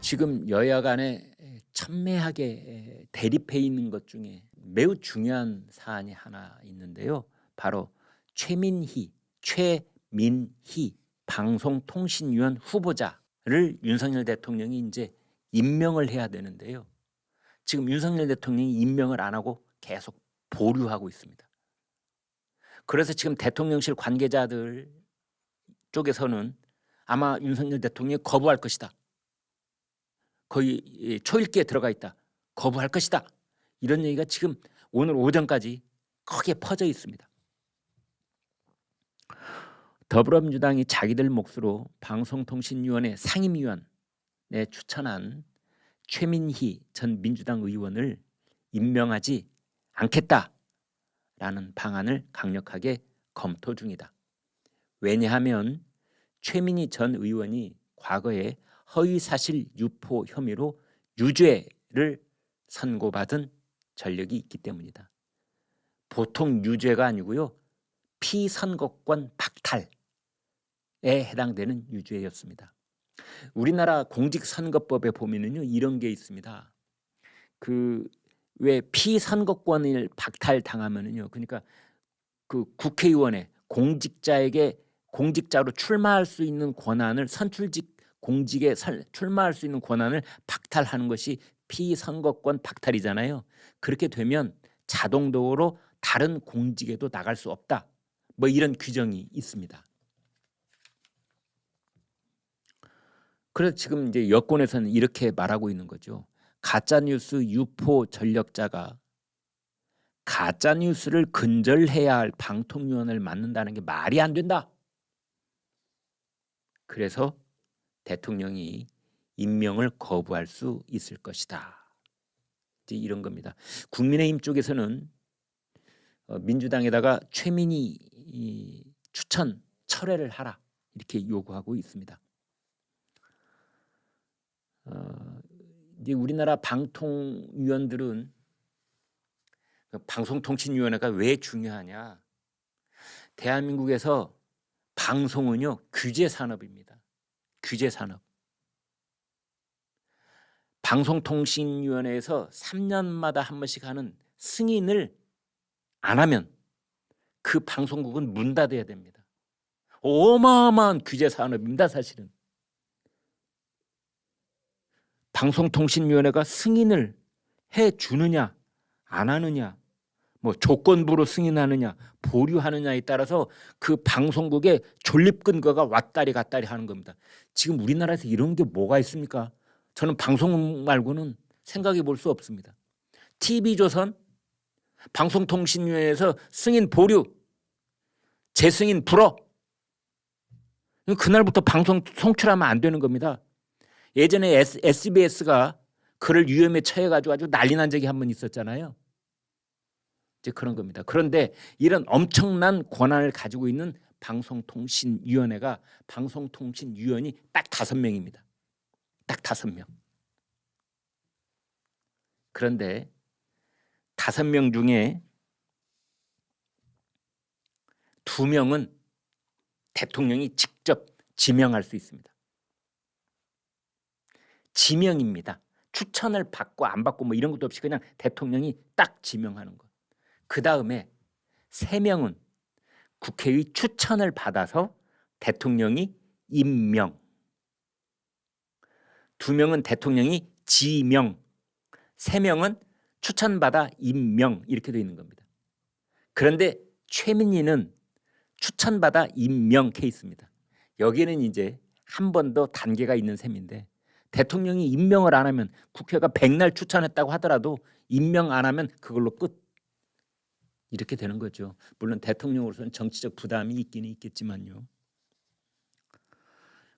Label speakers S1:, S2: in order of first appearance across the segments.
S1: 지금 여야 간에 첨예하게 대립해 있는 것 중에 매우 중요한 사안이 하나 있는데요. 바로 최민희 방송통신위원 후보자를 윤석열 대통령이 이제 임명을 해야 되는데요. 지금 윤석열 대통령이 임명을 안 하고 계속 보류하고 있습니다. 그래서 지금 대통령실 관계자들 쪽에서는 아마 윤석열 대통령이 거부할 것이다. 거의 초읽기에 들어가 있다. 거부할 것이다. 이런 얘기가 지금 오늘 오전까지 크게 퍼져 있습니다. 더불어민주당이 자기들 몫으로 방송통신위원회 상임위원에 추천한 최민희 전 민주당 의원을 임명하지 않겠다라는 방안을 강력하게 검토 중이다. 왜냐하면 최민희 전 의원이 과거에 허위사실 유포 혐의로 유죄를 선고받은 전력이 있기 때문이다. 보통 유죄가 아니고요. 피선거권 박탈에 해당되는 유죄였습니다. 우리나라 공직선거법에 보면은요 이런 게 있습니다. 왜 피선거권을 박탈당하면은요, 그러니까 그 국회의원의 공직자로 출마할 수 있는 권한을 공직에 출마할 수 있는 권한을 박탈하는 것이 피선거권 박탈이잖아요. 그렇게 되면 자동적으로 다른 공직에도 나갈 수 없다. 뭐 이런 규정이 있습니다. 그래서 지금 이제 여권에서는 이렇게 말하고 있는 거죠. 가짜뉴스 유포 전력자가 가짜뉴스를 근절해야 할 방통위원을 맡는다는 게 말이 안 된다. 그래서 대통령이 임명을 거부할 수 있을 것이다. 이제 이런 겁니다. 국민의힘 쪽에서는 민주당에다가 최민희 추천 철회를 하라 이렇게 요구하고 있습니다. 이제 우리나라 방통위원들은 방송통신위원회가 왜 중요하냐? 대한민국에서 방송은요 규제산업입니다. 규제산업. 방송통신위원회에서 3년마다 한 번씩 하는 승인을 안 하면 그 방송국은 문 닫아야 됩니다. 어마어마한 규제산업입니다. 사실은. 방송통신위원회가 승인을 해주느냐 안 하느냐, 뭐 조건부로 승인하느냐 보류하느냐에 따라서 그 방송국의 존립 근거가 왔다리 갔다리 하는 겁니다. 지금 우리나라에서 이런 게 뭐가 있습니까? 저는 방송 말고는 생각해 볼 수 없습니다. TV조선 방송통신위원회에서 승인 보류, 재승인 불허. 그날부터 방송 송출하면 안 되는 겁니다. 예전에 SBS가 그를 위험에 처해가지고 아주 난리 난 적이 한 번 있었잖아요. 이제 그런 겁니다. 그런데 이런 엄청난 권한을 가지고 있는 방송통신위원회가 방송통신위원이 딱 5명입니다. 딱 5명. 그런데 5명 중에 2명은 대통령이 직접 지명할 수 있습니다. 지명입니다. 추천을 받고 안 받고 뭐 이런 것도 없이 그냥 대통령이 딱 지명하는 것. 그 다음에 3명은 국회의 추천을 받아서 대통령이 임명, 2명은 대통령이 지명, 3명은 추천받아 임명 이렇게 되어 있는 겁니다. 그런데 최민희는 추천받아 임명 케이스입니다. 여기는 이제 한 번 더 단계가 있는 셈인데 대통령이 임명을 안 하면 국회가 백날 추천했다고 하더라도 임명 안 하면 그걸로 끝. 이렇게 되는 거죠. 물론 대통령으로서는 정치적 부담이 있기는 있겠지만요.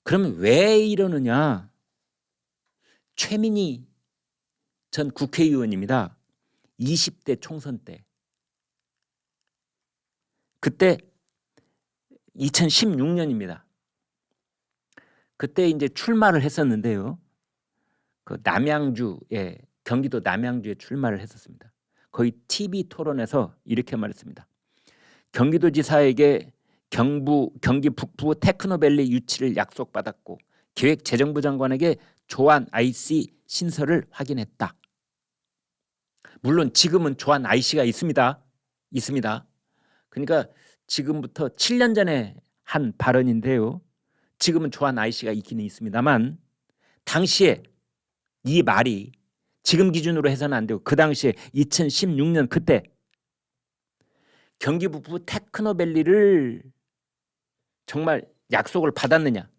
S1: 그러면 왜 이러느냐? 최민희 전 국회의원입니다. 20대 총선 때. 그때 2016년입니다. 그때 이제 출마를 했었는데요. 그 남양주에 경기도 남양주에 출마를 했었습니다. 거의 TV 토론에서 이렇게 말했습니다. 경기도지사에게 경기 북부 테크노밸리 유치를 약속받았고 기획재정부 장관에게 조한 IC 신설을 확인했다. 물론 지금은 조한 IC가 있습니다. 그러니까 지금부터 7년 전에 한 발언인데요. 지금은 조한 IC가 있기는 있습니다만 당시에 이 말이 지금 기준으로 해서는 안 되고 그 당시에 2016년 그때 경기북부 테크노밸리를 정말 약속을 받았느냐.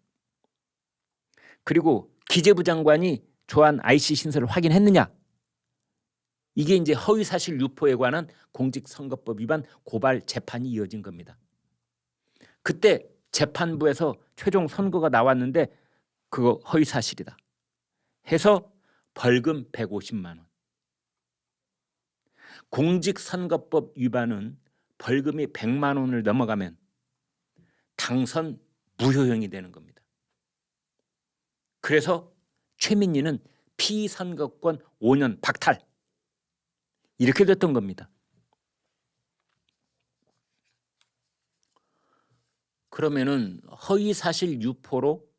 S1: 그리고 기재부 장관이 조한 IC 신설을 확인했느냐. 이게 이제 허위사실 유포에 관한 공직선거법 위반 고발 재판이 이어진 겁니다. 그때 재판부에서 최종 선고가 나왔는데 그거 허위사실이다 해서 벌금 150만 원. 공직선거법 위반은 벌금이 100만 원을 넘어가면 당선 무효형이 되는 겁니다. 그래서 최민희는 피선거권 5년 박탈 이렇게 됐던 겁니다. 그러면은 허위사실 유포로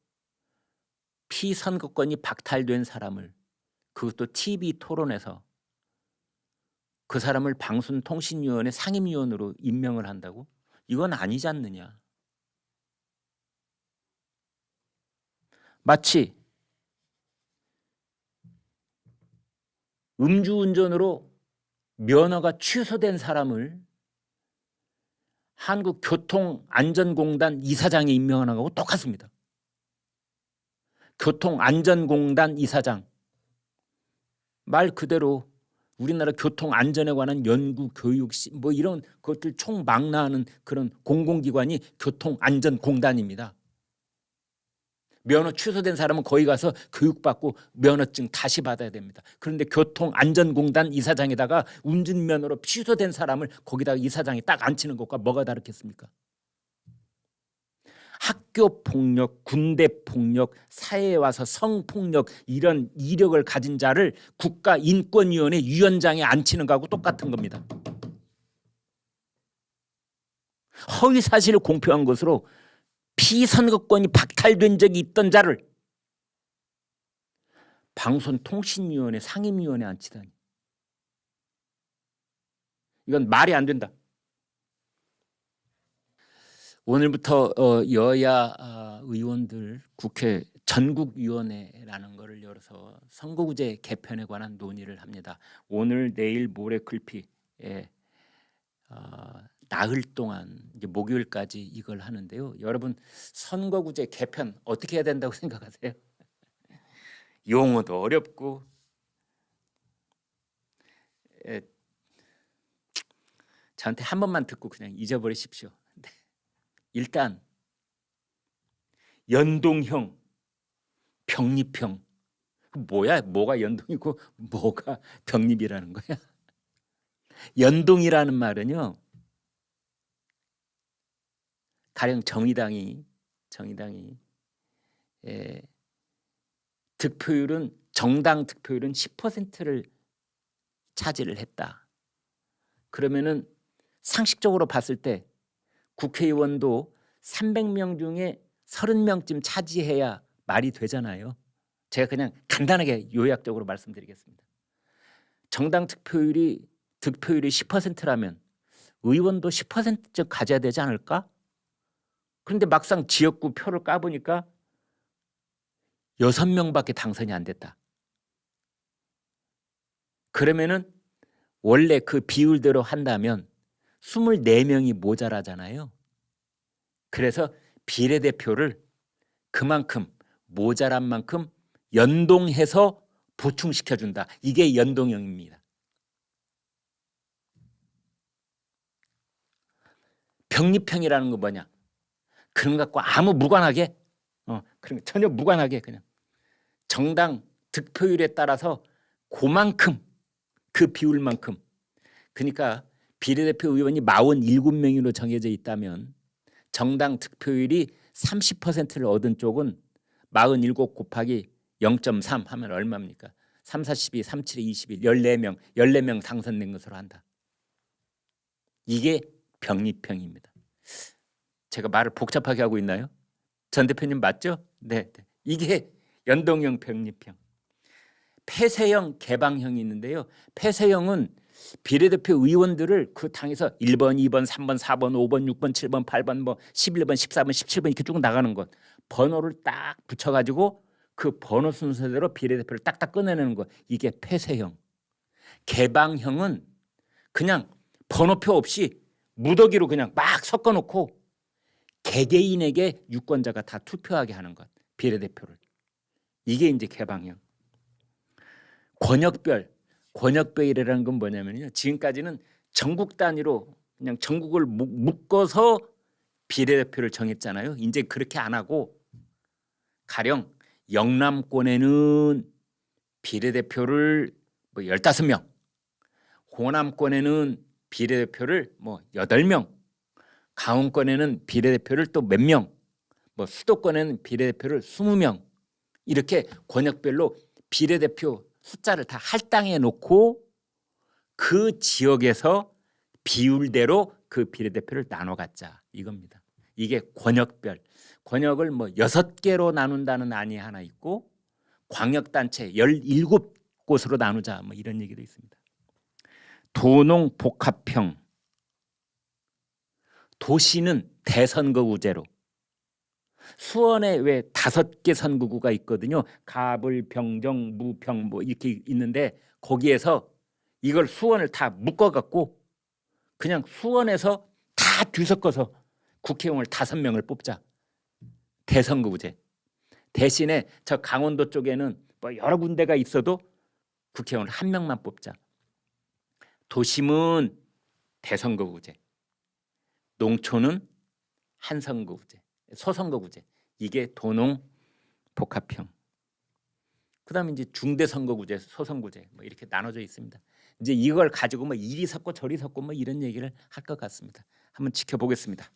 S1: 피선거권이 박탈된 사람을 그것도 TV 토론에서 그 사람을 방송통신위원회 상임위원으로 임명을 한다고? 이건 아니지 않느냐. 마치 음주운전으로 면허가 취소된 사람을 한국교통안전공단 이사장에 임명하는 거하고 똑같습니다. 교통안전공단 이사장 말 그대로 우리나라 교통안전에 관한 연구, 교육, 뭐 이런 것들 총망라하는 그런 공공기관이 교통안전공단입니다. 면허 취소된 사람은 거기 가서 교육받고 면허증 다시 받아야 됩니다. 그런데 교통안전공단 이사장에다가 운전면허로 취소된 사람을 거기다가 이사장이 딱 앉히는 것과 뭐가 다르겠습니까? 학교폭력, 군대폭력, 사회에 와서 성폭력 이런 이력을 가진 자를 국가인권위원회 위원장에 앉히는 거하고 똑같은 겁니다. 허위사실을 공표한 것으로 피선거권이 박탈된 적이 있던 자를 방송통신위원회 상임위원회에 앉히다니. 이건 말이 안 된다. 오늘부터 여야 의원들 국회 전국위원회라는 것을 열어서 선거구제 개편에 관한 논의를 합니다. 오늘 내일 모레 글피에 나흘 동안 이제 목요일까지 이걸 하는데요. 여러분 선거구제 개편 어떻게 해야 된다고 생각하세요? 용어도 어렵고 저한테 한 번만 듣고 그냥 잊어버리십시오. 일단 연동형, 병립형 뭐야? 뭐가 연동이고 뭐가 병립이라는 거야? 연동이라는 말은요. 가령 정의당이 득표율은 정당 득표율은 10%를 차지를 했다. 그러면은 상식적으로 봤을 때 국회의원도 300명 중에 30명쯤 차지해야 말이 되잖아요. 제가 그냥 간단하게 요약적으로 말씀드리겠습니다. 정당 득표율이 10%라면 의원도 10%쯤 가져야 되지 않을까? 그런데 막상 지역구 표를 까보니까 6명밖에 당선이 안 됐다. 그러면은 원래 그 비율대로 한다면 24명이 모자라잖아요. 그래서 비례대표를 그만큼 모자란 만큼 연동해서 보충시켜준다. 이게 연동형입니다. 병립형이라는 건 뭐냐? 그런 것 갖고 아무 무관하게 그런 거 전혀 무관하게 그냥 정당 득표율에 따라서 그만큼 그 비율만큼 그러니까 비례대표 의원이 47명으로 정해져 있다면 정당 득표율이 30%를 얻은 쪽은 47 곱하기 0.3 하면 얼마입니까? 3, 4, 12, 3, 7, 21, 14명 당선된 것으로 한다. 이게 병립형입니다. 제가 말을 복잡하게 하고 있나요? 전 대표님 맞죠? 네. 이게 연동형, 병립형. 폐쇄형, 개방형이 있는데요. 폐쇄형은 비례대표 의원들을 그 당에서 1번, 2번, 3번, 4번, 5번, 6번, 7번, 8번, 뭐 11번, 14번, 17번 이렇게 쭉 나가는 것. 번호를 딱 붙여가지고 그 번호 순서대로 비례대표를 딱딱 꺼내내는 것. 이게 폐쇄형. 개방형은 그냥 번호표 없이 무더기로 그냥 막 섞어놓고 개개인에게 유권자가 다 투표하게 하는 것. 비례대표를. 이게 이제 개방형. 권역별이라는 건 뭐냐면요. 지금까지는 전국 단위로 그냥 전국을 묶어서 비례대표를 정했잖아요. 이제 그렇게 안 하고 가령 영남권에는 비례대표를 뭐 15명, 호남권에는 비례대표를 뭐 8명, 강원권에는 비례대표를 또 몇 명, 뭐 수도권에는 비례대표를 20명 이렇게 권역별로 비례대표 숫자를 다 할당해 놓고 그 지역에서 비율대로 그 비례대표를 나눠 갖자 이겁니다. 이게 권역별. 권역을 뭐 6개로 나눈다는 안이 하나 있고 광역단체 17곳으로 나누자 뭐 이런 얘기도 있습니다. 도농 복합형. 도시는 대선거구제로. 수원에 왜 5개 선거구가 있거든요. 갑을, 병정, 무평 뭐 이렇게 있는데 거기에서 이걸 수원을 다 묶어갖고 그냥 수원에서 다 뒤섞어서 국회의원을 5명을 뽑자. 대선거구제. 대신에 저 강원도 쪽에는 뭐 여러 군데가 있어도 국회의원을 1명만 뽑자. 도심은 대선거구제. 농촌은 한선거구제. 소선거구제. 이게 도농 복합형. 그다음에 이제 중대선거구제, 소선거구제 뭐 이렇게 나눠져 있습니다. 이제 이걸 가지고 뭐 이리 섞고 저리 섞고 뭐 이런 얘기를 할 것 같습니다. 한번 지켜보겠습니다.